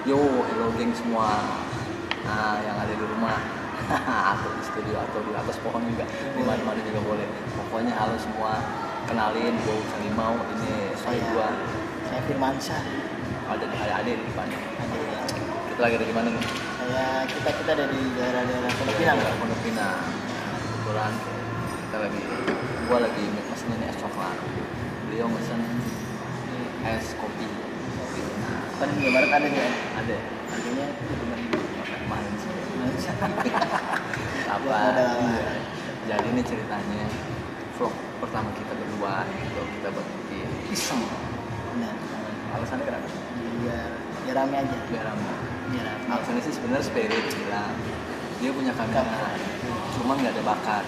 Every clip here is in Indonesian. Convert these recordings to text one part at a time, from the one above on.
Yo, hello geng semua. Nah, yang ada di rumah atau di studio atau di atas pohon juga, di mana-mana juga boleh. Pokoknya halo semua. Kenalin, gue Salimau. Ini saya gua. Saya Firmansyah. Ada di depannya. Ada ya. Kita lagi ada di mana nih? Kita dari daerah Pondok Pinang. Pondok Pinang. Kebetulan gua lagi mesen ini es coklat. Beliau mesen es kopi. Kan di Barat ada nih. Ada. Harganya Main sih. Apa? Apa? Jadi ini ceritanya vlog pertama kita berdua gitu, kita buat bikin iseng. Benar. Alasannya kenapa? Biar rame aja. Biar rame. Biar rame. Alasannya sih sebenarnya spirit bilang dia punya kamera, cuman nggak ada bakat.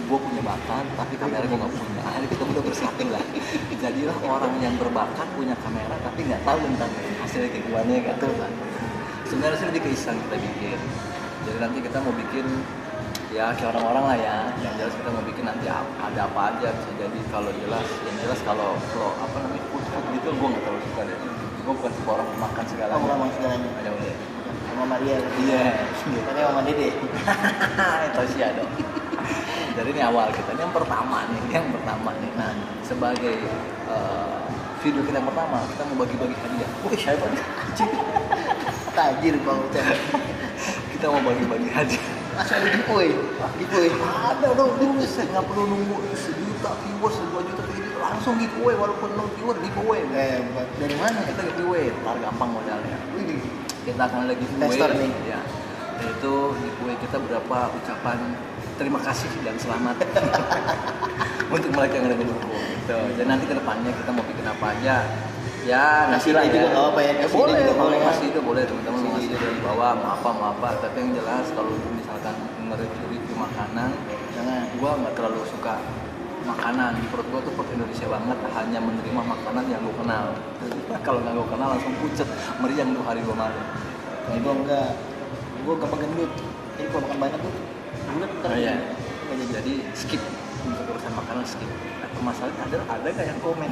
Gue punya bakat, tapi kamera gue nggak punya. Akhirnya kita udah bersatu lah. Jadilah orang yang berbakat punya kamera, tapi nggak tahu tentang hasilnya kayak gimana ya kan? Betul, Pak. Sebenarnya sih lebih ke iseng kita bikin. Jadi nanti kita mau bikin ya kayak orang-orang lah ya. Yang jelas kita mau bikin nanti ada apa aja bisa jadi. Kalau yang jelas kalau apa namanya food gitu gue nggak terlalu suka deh. Gue bukan tipe orang makan segala. Kamu ngomong segalanya. Ada udah. Sama Maria. Iya. Katanya Mama Dede. Itu sih ada. Jadi ini awal kita, ini yang pertama nih. Nah, sebagai video kita yang pertama, kita mau bagi-bagi hadiah. Wih, siapa nih? Tajir Bang Ucap. Kita mau bagi-bagi hadiah. Masa ada giveaway? Giveaway. Ada dong, dulu saya nggak perlu nunggu 1 juta viewers, 2 juta kayak gitu. Langsung giveaway, walaupun 0 viewer giveaway. Dari mana? Kita giveaway, ntar gampang modalnya. Wih, Kita akan lagi giveaway. Tester nih. Ya. Yaitu giveaway kita berapa ucapan terima kasih dan selamat untuk mereka yang udah mendukung gitu. Dan nanti ke depannya kita mau bikin apa aja. Ya, Ngasih nantilah ide juga nggak apa-apa ya, Ya, ngasih boleh, ide juga kalau boleh. ngasih ide boleh, teman-teman mau ngasih ide di bawah, mau apa. Tapi yang jelas kalau misalkan nge-review makanan, Jangan. gua nggak terlalu suka makanan. Perut gua tuh perut Indonesia banget, hanya menerima makanan yang gua kenal. Kalau nggak gua kenal langsung pucet, meriang 2 hari 2 malam. Gue enggak. Gue gampang gendut. Jadi kalau makan banyak tuh bulat ntar. Iya. Nggak jadi. Jadi skip untuk urusan makanan skip. Nah, permasalahannya ada nggak yang komen?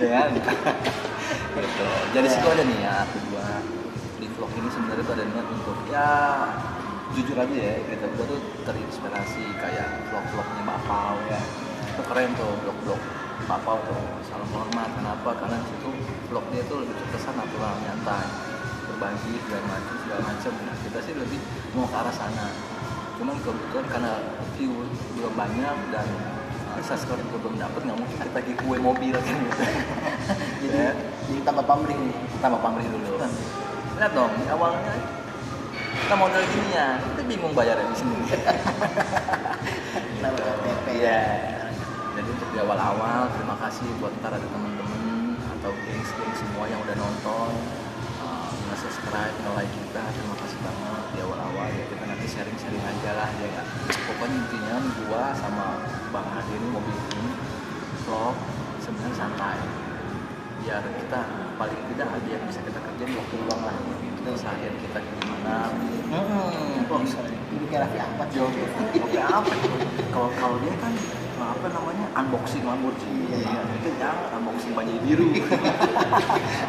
Ya kan? Gitu. Jadi situ ada niat kedua di vlog ini sebenarnya tuh ada niat untuk ya jujur aja ya gitu. Gua tuh terinspirasi kayak vlog-vlognya Bapau ya. Itu keren tuh vlog-vlog Bapau tuh. Salam hormat. Kenapa? Karena di situ vlog dia tuh lebih terkesan natural, nyantai, berbagi segala macam. Nah, kita sih lebih mau ke arah sana. Cuman kebetulan karena view belum banyak dan subscriber juga belum dapet, nggak mungkin kita giveaway mobil kan gitu. Jadi tambah pamrih nih. Tambah pamrih dulu. Lihat dong, di awalnya kita modal gini ya, kita bingung bayarnya di sini. Kenapa KTP? Iya. Jadi untuk di awal-awal terima kasih buat ntar ada teman-teman atau geng semua yang udah nonton, nge-subscribe, nge-like kita, terima kasih banget di awal-awal ya. Kita nanti sharing-sharing aja lah ya nggak. Pokoknya intinya gua sama Bang Adi ini mau bikin vlog sebenarnya santai. Biar kita paling tidak ada yang bisa kita kerjain waktu luang lah. Seharian kita gimana? Oh, bisa. Ini kayak Raffi Ahmad. Oke apa? Kalau dia kan apa namanya unboxing Lamborghini. Iya. Itu jangan unboxing baju biru.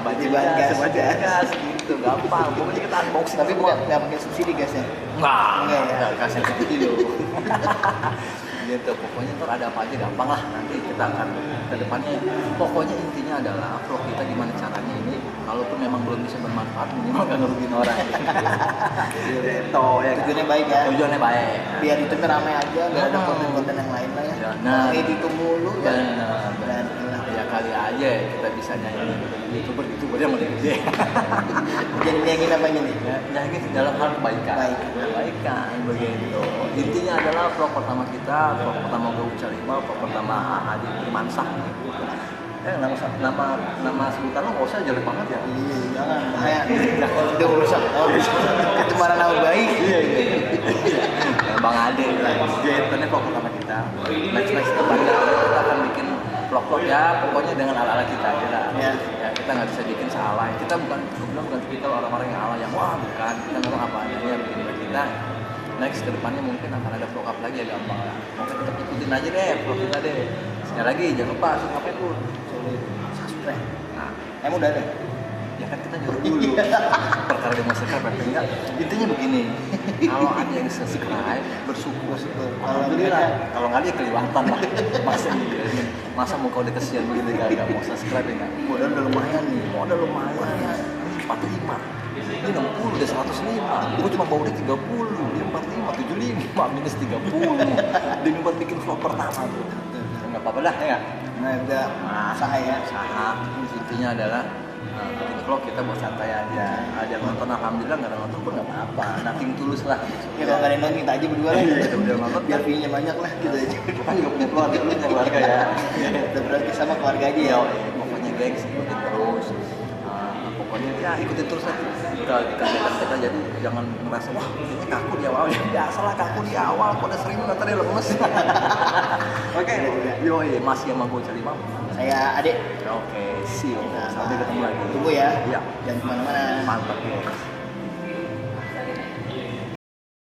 Baju Baju gas gitu gampang. Pokoknya kita unboxing. Tapi nggak pakai subsidi gasnya. Enggak ya. kasih video. Gitu, pokoknya ntar ada apa aja gampang lah, nanti kita akan ke depannya. Pokoknya intinya adalah vlog kita gimana caranya ini, kalaupun memang belum bisa bermanfaat, minimal gak ngerugiin orang. Gitu, ya. Tujuannya baik ya. Tujuannya baik. Biar itu ramai aja, nggak ada konten-konten yang lain lah ya. Ya, nah. Itu mulu ya. Benar. Ya kali aja kita bisa nyanyi youtuber yang lebih gede. Jadi nyanyiin apanya nih? Ya, nyanyi dalam hal kebaikan. Kebaikan begitu. Intinya adalah vlog pertama kita, vlog pertama gue Ucalima, vlog pertama Adi Firmansyah. Nama sebutan lo nggak usah jelek banget ya. Iya, jangan bahaya. Kalau udah urusan itu mana nama baik. Iya. Bang Ade, gitu nih vlog pertama kita. Next depannya kita akan bikin vlog-vlog ya, pokoknya dengan ala-ala kita aja lah. Ya. Ya kita nggak bisa bikin salah. Kita bukan tipikal orang-orang yang ala yang wah bukan. Kita memang apa adanya bikin buat kita. Next kedepannya mungkin akan ada vlog up lagi ya gampang lah. Mungkin tetap ikutin aja deh vlog kita deh. Sekali lagi jangan lupa subscribe dulu. Subscribe. Nah, Emang udah ada? Ya kan kita nyuruh dulu. Perkara dia mau subscribe berarti enggak. Intinya begini, kalau ada yang subscribe bersyukur. Alhamdulillah. Kalau nggak dia kelewatan lah. Masa iya ini? Masa mau kau udah kesian begini gak mau subscribe ya nggak? Modal udah lumayan nih. Modal lumayan. 45. Dia 60 udah 105. Gue cuma bawa dia 30. Dia 45, 75 minus 30. Demi buat bikin vlog pertama tuh. Enggak apa-apa lah ya. Nah, udah usaha ya. Usaha. Intinya adalah bikin vlog kita buat santai aja. Ada yang nonton alhamdulillah, nggak ada nonton pun nggak apa-apa. Nothing tulus lah. Ya kalau nggak ada yang nonton kita aja berdua lah. Kita udah nonton Biar view-nya banyak lah gitu aja. Kan juga punya keluarga, lu punya keluarga ya. Kita berarti sama keluarga aja ya. Pokoknya gengs ikutin terus. Pokoknya ya ikutin terus lah. Kita jadi jangan merasa wah ini kaku di awal. Biasalah kaku di awal. Kok udah sering nonton dia lemes. Oke, yoi masih sama gue Celima. Saya Adek. Oke, see you. Nah, Sampai ketemu lagi. Tunggu ya. Iya. Jangan kemana-mana. Mantap ya.